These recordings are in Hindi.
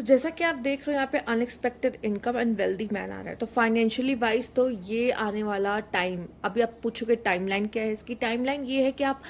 तो जैसा कि आप देख रहे हो यहाँ पे unexpected income and wealthy man आ रहा है। तो फाइनेंशियली वाइज तो ये आने वाला टाइम, अभी आप पूछोगे टाइमलाइन क्या है इसकी, टाइमलाइन ये है कि आप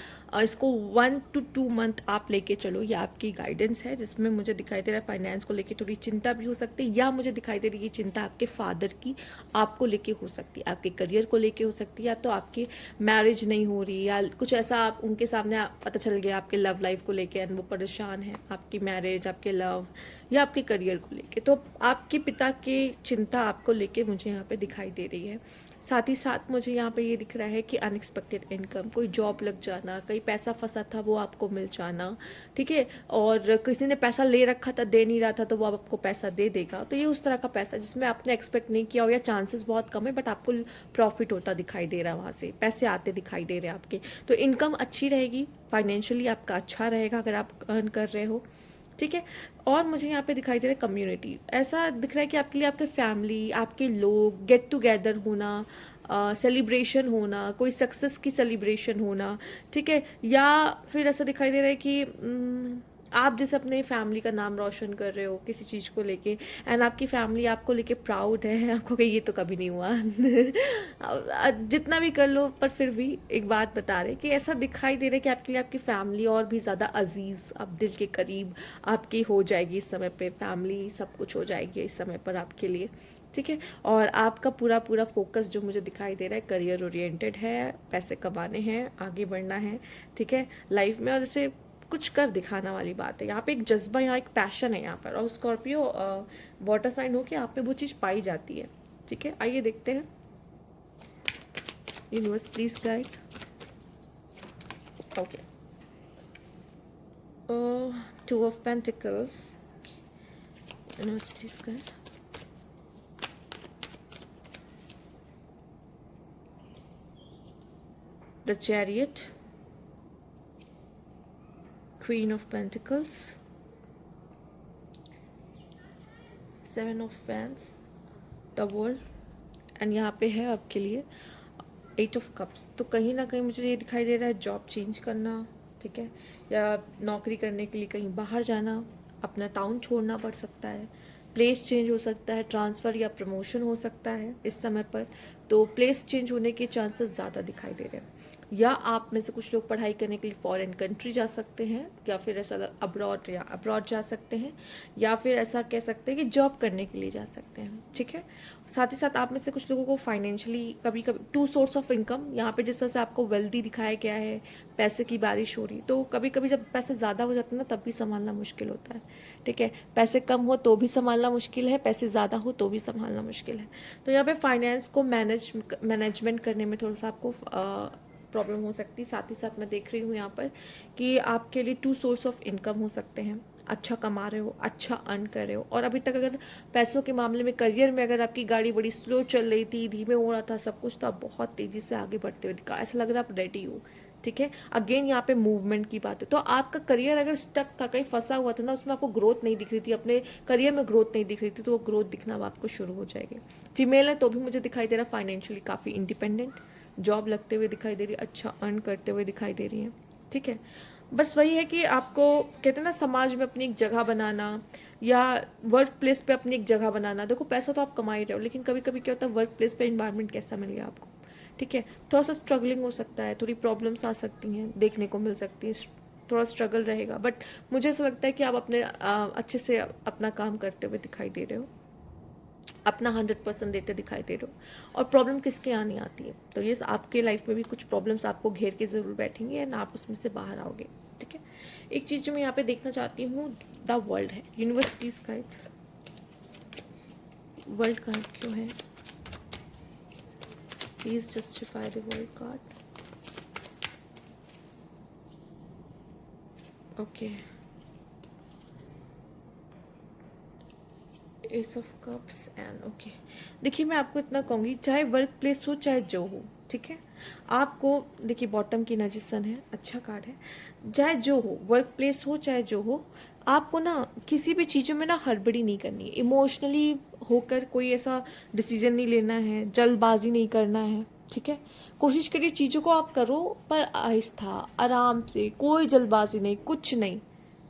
इसको 1 to 2 मंथ आप लेके चलो। ये आपकी गाइडेंस है जिसमें मुझे दिखाई दे रहा है फाइनेंस को लेके थोड़ी चिंता भी हो सकती है, या मुझे दिखाई दे रही है चिंता आपके फादर की आपको लेके हो सकती है, आपके करियर को लेके हो सकती है, या तो आपकी मैरिज नहीं हो रही, या कुछ ऐसा आप उनके सामने पता चल गया आपके लव लाइफ को लेके एंड वो परेशान है, आपकी मैरिज, आपके लव या आपके करियर को लेके। तो आपके पिता की चिंता आपको लेके मुझे यहाँ पे दिखाई दे रही है। साथ ही साथ मुझे यहाँ पे ये दिख रहा है कि अनएक्सपेक्टेड इनकम, कोई जॉब लग जाना, कहीं पैसा फंसा था वो आपको मिल जाना, ठीक है, और किसी ने पैसा ले रखा था दे नहीं रहा था तो वो आपको पैसा दे देगा। तो ये उस तरह का पैसा जिसमें आपने एक्सपेक्ट नहीं किया हो, या चांसेस बहुत कम है बट आपको प्रॉफिट होता दिखाई दे रहा है, वहाँ से पैसे आते दिखाई दे रहे हैं आपके। तो इनकम अच्छी रहेगी, फाइनेंशियली आपका अच्छा रहेगा अगर आप अर्न कर रहे हो, ठीक है। और मुझे यहाँ पे दिखाई दे रहा है कम्युनिटी, ऐसा दिख रहा है कि आपके लिए आपके फैमिली, आपके लोग गेट टुगेदर होना, सेलिब्रेशन होना, कोई सक्सेस की सेलिब्रेशन होना, ठीक है। या फिर ऐसा दिखाई दे रहा है कि आप जैसे अपने फैमिली का नाम रोशन कर रहे हो किसी चीज़ को लेके, एंड आपकी फैमिली आपको लेके प्राउड है, आपको कि ये तो कभी नहीं हुआ जितना भी कर लो, पर फिर भी एक बात बता रहे कि ऐसा दिखाई दे रहा है कि आपके लिए आपकी फैमिली और भी ज़्यादा अजीज़, आप दिल के करीब आपकी हो जाएगी इस समय पे, फैमिली सब कुछ हो जाएगी इस समय पर आपके लिए, ठीक है। और आपका पूरा पूरा फोकस जो मुझे दिखाई दे रहा है करियर ओरिएंटेड है, पैसे कमाने हैं, आगे बढ़ना है, ठीक है, लाइफ में, और जैसे कुछ कर दिखाना वाली बात है यहाँ पे, एक जज्बा, यहाँ एक पैशन है यहाँ पर। और स्कॉर्पियो वाटर साइन हो के यहाँ पे वो चीज़ पाई जाती है, ठीक है। आइए देखते हैं, universe please guide. Okay, 2 of Pentacles, universe please guide. The Chariot, Queen of Pentacles, 7 of Wands, The World, and यहाँ पे है आपके लिए 8 of Cups। तो कहीं ना कहीं मुझे ये दिखाई दे रहा है जॉब चेंज करना, ठीक है, या नौकरी करने के लिए कहीं बाहर जाना, अपना टाउन छोड़ना पड़ सकता है, प्लेस चेंज हो सकता है, ट्रांसफ़र या प्रमोशन हो सकता है इस समय पर। तो प्लेस चेंज होने के चांसेस ज़्यादा दिखाई दे रहे हैं, या आप में से कुछ लोग पढ़ाई करने के लिए फॉरेन कंट्री जा सकते हैं, या फिर ऐसा अब्रॉड जा सकते हैं, या फिर ऐसा कह सकते हैं कि जॉब करने के लिए जा सकते हैं, ठीक है। साथ ही साथ आप में से कुछ लोगों को फाइनेंशियली कभी कभी 2 सोर्स ऑफ इनकम, यहाँ पे जिस तरह से आपको वेल्दी दिखाया गया है, पैसे की बारिश हो रही, तो कभी कभी जब पैसे ज़्यादा हो जाते हैं ना तब भी संभालना मुश्किल होता है, ठीक है। पैसे कम हो तो भी संभालना मुश्किल है, पैसे ज़्यादा हो तो भी संभालना मुश्किल है। तो यहाँ पे फाइनेंस को मैनेजमेंट करने में थोड़ा सा आपको प्रॉब्लम हो सकती है। साथ ही साथ मैं देख रही हूँ यहाँ पर कि आपके लिए 2 सोर्स ऑफ इनकम हो सकते हैं, अच्छा कमा रहे हो, अच्छा अर्न कर रहे हो, और अभी तक अगर पैसों के मामले में, करियर में अगर आपकी गाड़ी बड़ी स्लो चल रही थी, धीमे हो रहा था सब कुछ, तो आप बहुत तेज़ी से आगे बढ़ते हुए दिखा, ऐसा लग रहा है आप रेडी हो, ठीक है। अगेन यहाँ पे मूवमेंट की बात है, तो आपका करियर अगर स्टक था, कहीं फंसा हुआ था ना, उसमें आपको ग्रोथ नहीं दिख रही थी, अपने करियर में ग्रोथ नहीं दिख रही थी, तो वो ग्रोथ दिखना अब आपको शुरू हो जाएगी। फीमेल है तो भी मुझे दिखाई दे रहा है फाइनेंशियली काफ़ी इंडिपेंडेंट, जॉब लगते हुए दिखाई दे रही है, अच्छा अर्न करते हुए दिखाई दे रही है, ठीक है। बस वही है कि आपको कहते हैं ना समाज में अपनी एक जगह बनाना, या वर्क प्लेस पे अपनी एक जगह बनाना। देखो पैसा तो आप कमा ही रहे हो, लेकिन कभी कभी क्या होता है वर्क प्लेस पे इन्वायरमेंट कैसा मिल गया आपको, ठीक है, थोड़ा सा स्ट्रगलिंग हो सकता है, थोड़ी प्रॉब्लम्स आ सकती हैं, देखने को मिल सकती है, थोड़ा स्ट्रगल रहेगा, बट मुझे ऐसा लगता है कि आप अपने अच्छे से अपना काम करते हुए दिखाई दे रहे हो, अपना 100% देते दिखाई दे रहे हो, और प्रॉब्लम किसके यहाँ नहीं आती है। तो ये आपके लाइफ में भी कुछ प्रॉब्लम्स आपको घेर के ज़रूर बैठेंगे एंड आप उसमें से बाहर आओगे, ठीक है। एक चीज़ जो मैं यहाँ पे देखना चाहती हूँ, द वर्ल्ड है, universe please guide, world card क्यों है, please justify the world card. Okay, S of cups and okay. देखिए मैं आपको इतना कहूँगी, चाहे वर्क प्लेस हो चाहे जो हो, ठीक है, आपको देखिए बॉटम की एनर्जी सन है, अच्छा कार्ड है, चाहे जो हो, वर्क प्लेस हो चाहे जो हो, आपको ना किसी भी चीज़ों में ना हड़बड़ी नहीं करनी है, इमोशनली होकर कोई ऐसा डिसीजन नहीं लेना है, जल्दबाजी नहीं करना है, ठीक है। कोशिश करिए चीज़ों को आप करो पर आहिस्ता आराम से, कोई जल्दबाजी नहीं, कुछ नहीं,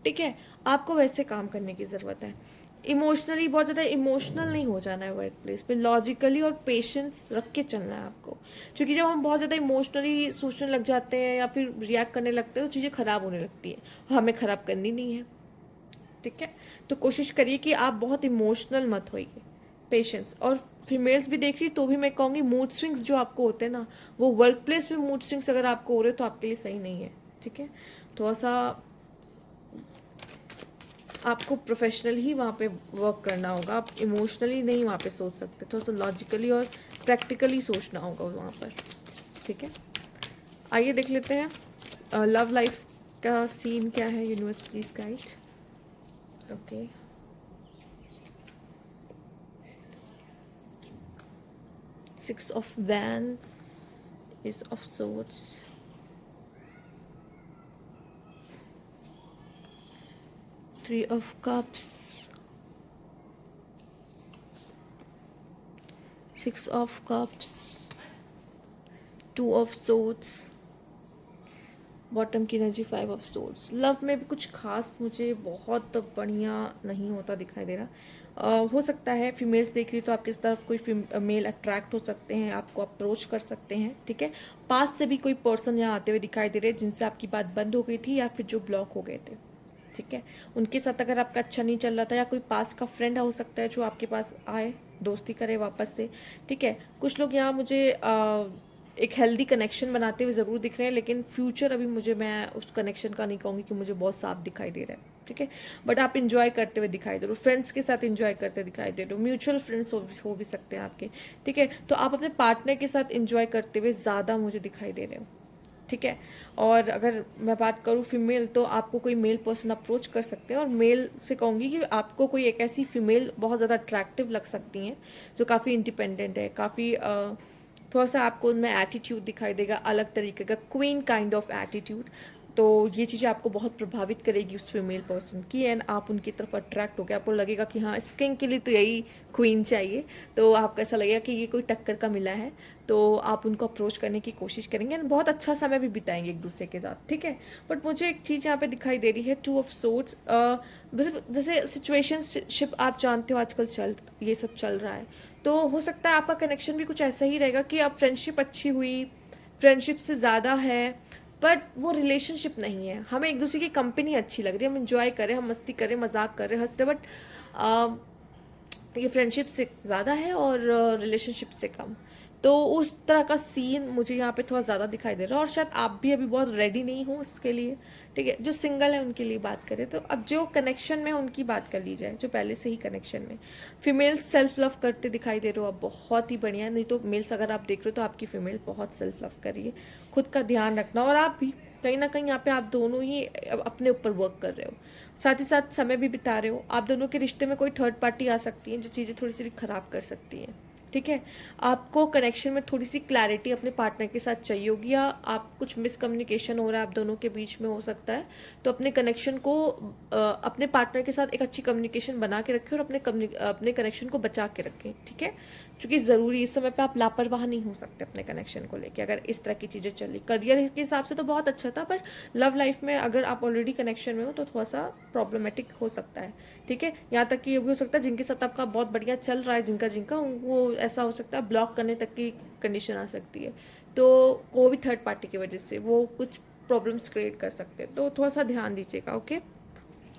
ठीक है। आपको वैसे काम करने की ज़रूरत है। इमोशनली बहुत ज़्यादा इमोशनल नहीं हो जाना है वर्क प्लेस पे, लॉजिकली और पेशेंस रख के चलना है आपको, क्योंकि जब हम बहुत ज़्यादा इमोशनली सोचने लग जाते हैं या फिर रिएक्ट करने लगते हैं तो चीज़ें ख़राब होने लगती हैं, हमें ख़राब करनी नहीं है, ठीक है। तो कोशिश करिए कि आप बहुत इमोशनल मत होइए, पेशेंस। और फीमेल्स भी देख रही तो भी मैं कहूँगी मूड स्विंग्स जो आपको होते हैं ना, वो वर्क प्लेस में मूड स्विंग्स अगर आपको हो रहे तो आपके लिए सही नहीं है, ठीक है। थोड़ा सा आपको प्रोफेशनल ही वहाँ पे वर्क करना होगा, आप इमोशनली नहीं वहाँ पे सोच सकते, थोड़ा सा लॉजिकली और प्रैक्टिकली सोचना होगा वहाँ पर, ठीक है। आइए देख लेते हैं लव लाइफ का सीन क्या है, universe please guide. Okay, six of wands, ace of swords, three of cups, six of cups, two of swords, bottom की energy, five of swords. Love में भी कुछ खास मुझे बहुत बढ़िया नहीं होता दिखाई दे रहा। हो सकता है फीमेल्स देख रही तो आपकी तरफ कोई मेल अट्रैक्ट हो सकते हैं, आपको अप्रोच कर सकते हैं, ठीक है। पास से भी कोई पर्सन यहाँ आते हुए दिखाई दे रहे हैं जिनसे आपकी बात बंद हो गई थी या फिर जो ब्लॉक हो गए थे, ठीक है। उनके साथ अगर आपका अच्छा नहीं चल रहा था, या कोई पास का फ्रेंड हो सकता है जो आपके पास आए, दोस्ती करे वापस से, ठीक है। कुछ लोग यहाँ मुझे एक हेल्दी कनेक्शन बनाते हुए ज़रूर दिख रहे हैं, लेकिन फ्यूचर अभी मुझे, मैं उस कनेक्शन का नहीं कहूँगी कि मुझे बहुत साफ दिखाई दे रहा है, ठीक है। बट आप इंजॉय करते हुए दिखाई दे रहे हो, फ्रेंड्स के साथ इंजॉय करते दिखाई दे रहे हो, म्यूचुअल फ्रेंड्स हो भी सकते हैं आपके, ठीक है। तो आप अपने पार्टनर के साथ इंजॉय करते हुए ज़्यादा मुझे दिखाई दे रहे हो, ठीक है। और अगर मैं बात करूँ फीमेल, तो आपको कोई मेल पर्सन अप्रोच कर सकते हैं, और मेल से कहूँगी कि आपको कोई एक ऐसी फीमेल बहुत ज़्यादा अट्रैक्टिव लग सकती हैं जो काफ़ी इंडिपेंडेंट है, काफ़ी थोड़ा सा आपको उनमें एटीट्यूड दिखाई देगा, अलग तरीके का क्वीन काइंड ऑफ एटीट्यूड। तो ये चीज़ें आपको बहुत प्रभावित करेगी उस फीमेल पर्सन की, एंड आप उनकी तरफ अट्रैक्ट हो गए, आपको लगेगा कि हाँ, इस किंग के लिए तो यही क्वीन चाहिए। तो आपको ऐसा लगेगा कि ये कोई टक्कर का मिला है, तो आप उनको अप्रोच करने की कोशिश करेंगे एंड बहुत अच्छा समय भी बिताएंगे एक दूसरे के साथ, ठीक है। बट मुझे एक चीज़ यहाँ पे दिखाई दे रही है, टू ऑफ सोर्ड्स। जैसे सिचुएशनशिप आप जानते हो आजकल ये सब चल रहा है, तो हो सकता है आपका कनेक्शन भी कुछ ऐसा ही रहेगा कि अब फ्रेंडशिप अच्छी हुई, फ्रेंडशिप से ज़्यादा है, बट वो रिलेशनशिप नहीं है। हमें एक दूसरे की कंपनी अच्छी लग रही है, हम इंजॉय करें, हम मस्ती करें, मजाक कर रहे, हंस रहे, बट ये फ्रेंडशिप से ज़्यादा है और रिलेशनशिप से कम। तो उस तरह का सीन मुझे यहाँ पे थोड़ा ज़्यादा दिखाई दे रहा है, और शायद आप भी अभी बहुत रेडी नहीं हो इसके लिए, ठीक है। जो सिंगल है उनके लिए बात करें, तो अब जो कनेक्शन में उनकी बात कर ली जाए, जो पहले से ही कनेक्शन में फीमेल्स सेल्फ लव करते दिखाई दे रहे हो, अब बहुत ही बढ़िया। नहीं तो मेल्स अगर आप देख रहे हो तो आपकी फीमेल बहुत सेल्फ लव कर रही है, खुद का ध्यान रखना, और आप भी कहीं ना कहीं यहाँ पे आप दोनों ही अपने ऊपर वर्क कर रहे हो, साथ ही साथ समय भी बिता रहे हो। आप दोनों के रिश्ते में कोई थर्ड पार्टी आ सकती है जो चीज़ें थोड़ी सी ख़राब कर सकती हैं, ठीक है। आपको कनेक्शन में थोड़ी सी क्लैरिटी अपने पार्टनर के साथ चाहिए होगी, या आप कुछ मिसकम्युनिकेशन हो रहा है आप दोनों के बीच में हो सकता है, तो अपने कनेक्शन को अपने पार्टनर के साथ एक अच्छी कम्युनिकेशन बना के रखें और अपने कनेक्शन को बचा के रखें, ठीक है। क्योंकि ज़रूरी इस समय पे आप लापरवाह नहीं हो सकते अपने कनेक्शन को लेके, अगर इस तरह की चीज़ें चली। करियर के हिसाब से तो बहुत अच्छा था, पर लव लाइफ में अगर आप ऑलरेडी कनेक्शन में हो तो थोड़ा सा प्रॉब्लमेटिक हो सकता है, ठीक है। यहाँ तक कि ये भी हो सकता है जिनके साथ आपका बहुत बढ़िया चल रहा है, जिनका वो ऐसा हो सकता है ब्लॉक करने तक की कंडीशन आ सकती है, तो वो भी थर्ड पार्टी की वजह से वो कुछ प्रॉब्लम्स क्रिएट कर सकते हैं, तो थोड़ा सा ध्यान दीजिएगा, okay.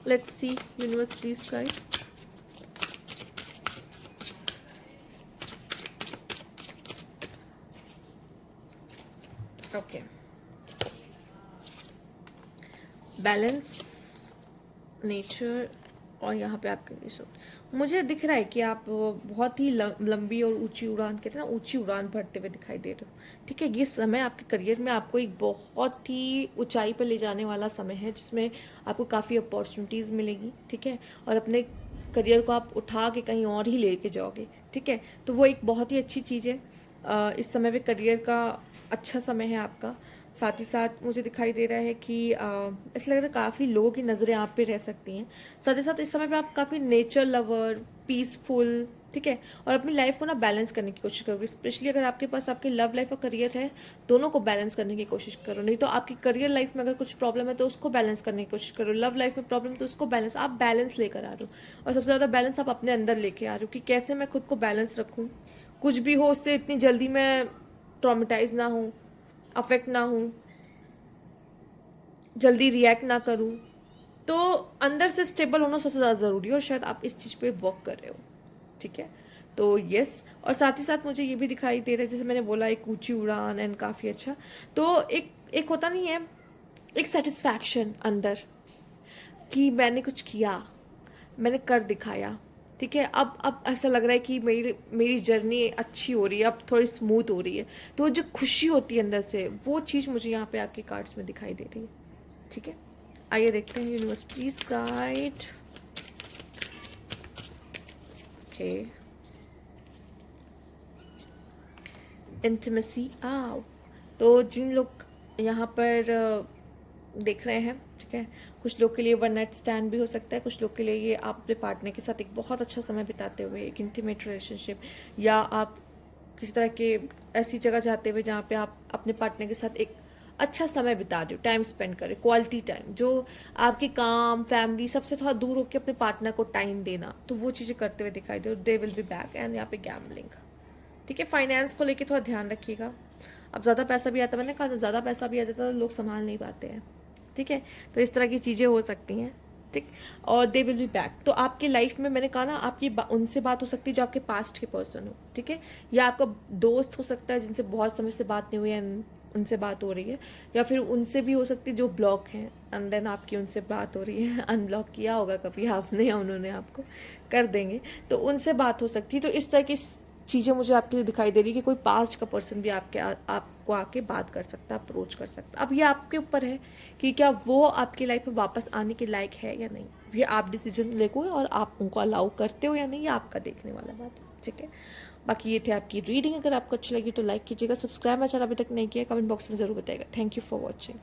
Let's see universe please guide. Okay, balance, nature, और यहाँ पे आपके रिसोर्ट। मुझे दिख रहा है कि आप बहुत ही लंबी और ऊंची उड़ान, कहते हैं ना, ऊंची उड़ान भरते हुए दिखाई दे रहे हो, ठीक है। ये समय आपके करियर में आपको एक बहुत ही ऊंचाई पर ले जाने वाला समय है, जिसमें आपको काफ़ी अपॉर्चुनिटीज़ मिलेगी, ठीक है। और अपने करियर को आप उठा के कहीं और ही लेके जाओगे, ठीक है। तो वो एक बहुत ही अच्छी चीज़ है। इस समय पे करियर का अच्छा समय है आपका। साथ ही साथ मुझे दिखाई दे रहा है कि ऐसा लग रहा है काफ़ी लोगों की नज़रें आप पे रह सकती हैं। साथ ही साथ इस समय पे आप काफ़ी नेचर लवर, पीसफुल, ठीक है। और अपनी लाइफ को ना बैलेंस करने की कोशिश करो, स्पेशली अगर आपके पास आपके लव लाइफ और करियर है, दोनों को बैलेंस करने की कोशिश करो। नहीं तो आपकी करियर लाइफ में अगर कुछ प्रॉब्लम है तो उसको बैलेंस करने की कोशिश करो, लव लाइफ में प्रॉब्लम तो उसको बैलेंस, आप बैलेंस लेकर आ रहे हो। और सबसे ज़्यादा बैलेंस आप अपने अंदर लेके आ रहे हो कि कैसे मैं खुद को बैलेंस रखूँ, कुछ भी हो उससे इतनी जल्दी मैं ट्रॉमेटाइज ना हूँ, अफेक्ट ना हूँ, जल्दी रिएक्ट ना करूँ। तो अंदर से स्टेबल होना सबसे ज़्यादा ज़रूरी है और शायद आप इस चीज़ पे वर्क कर रहे हो, ठीक है। तो यस, और साथ ही साथ मुझे ये भी दिखाई दे रहा है, जैसे मैंने बोला एक ऊंची उड़ान एंड काफ़ी अच्छा, तो एक एक होता नहीं है, एक सेटिस्फैक्शन अंदर कि मैंने कुछ किया, मैंने कर दिखाया, ठीक है। अब ऐसा लग रहा है कि मेरी मेरी जर्नी अच्छी हो रही है, अब थोड़ी स्मूथ हो रही है। तो जो खुशी होती है अंदर से, वो चीज़ मुझे यहाँ पे आपके कार्ड्स में दिखाई दे रही है, ठीक है। आइए देखते हैं universe please guide. Okay, intimacy आओ। तो जिन लोग यहाँ पर देख रहे हैं, ठीक है, कुछ लोग के लिए वन नाइट स्टैंड भी हो सकता है, कुछ लोग के लिए ये आप अपने पार्टनर के साथ एक बहुत अच्छा समय बिताते हुए एक इंटीमेट रिलेशनशिप, या आप किसी तरह के ऐसी जगह जाते हुए जहाँ पे आप अपने पार्टनर के साथ एक अच्छा समय बिता रहे हो, टाइम स्पेंड करें, क्वालिटी टाइम, जो आपके काम फैमिली सबसे थोड़ा दूर होकर अपने पार्टनर को टाइम देना, तो वो चीज़ें करते हुए दिखाई दे। They will be back and यहाँ पे गैम्बलिंग, ठीक है। फाइनेंस को लेके थोड़ा ध्यान रखिएगा। अब ज़्यादा पैसा भी आता है, मैंने कहा ज़्यादा पैसा भी आ जाता है तो लोग संभाल नहीं पाते हैं, ठीक है। तो इस तरह की चीज़ें हो सकती हैं, ठीक। और दे विल बी बैक, तो आपकी लाइफ में मैंने कहा ना, आपकी उनसे बात हो सकती है जो आपके पास्ट के पर्सन हो, ठीक है। या आपका दोस्त हो सकता है जिनसे बहुत समय से बात नहीं हुई है, उनसे बात हो रही है, या फिर उनसे भी हो सकती है जो ब्लॉक हैं एंड देन आपकी उनसे बात हो रही है। अनब्लॉक किया होगा कभी आपने या उन्होंने आपको, कर देंगे, तो उनसे बात हो सकती है। तो इस तरह की चीज़ें मुझे आपके लिए दिखाई दे रही है कि कोई पास्ट का पर्सन भी आपको आके बात कर सकता है, अप्रोच कर सकता है। अब ये आपके ऊपर है कि क्या वो आपकी लाइफ में वापस आने के लायक है या नहीं, ये आप डिसीजन लेते और आप उनको अलाउ करते हो या नहीं, ये आपका देखने वाला बात है, ठीक है। बाकी ये थे आपकी रीडिंग। अगर आपको अच्छी लगी तो लाइक कीजिएगा, सब्सक्राइब मेरा चैनल अभी तक नहीं किया, कमेंट बॉक्स में ज़रूर बताइएगा। Thank you for watching.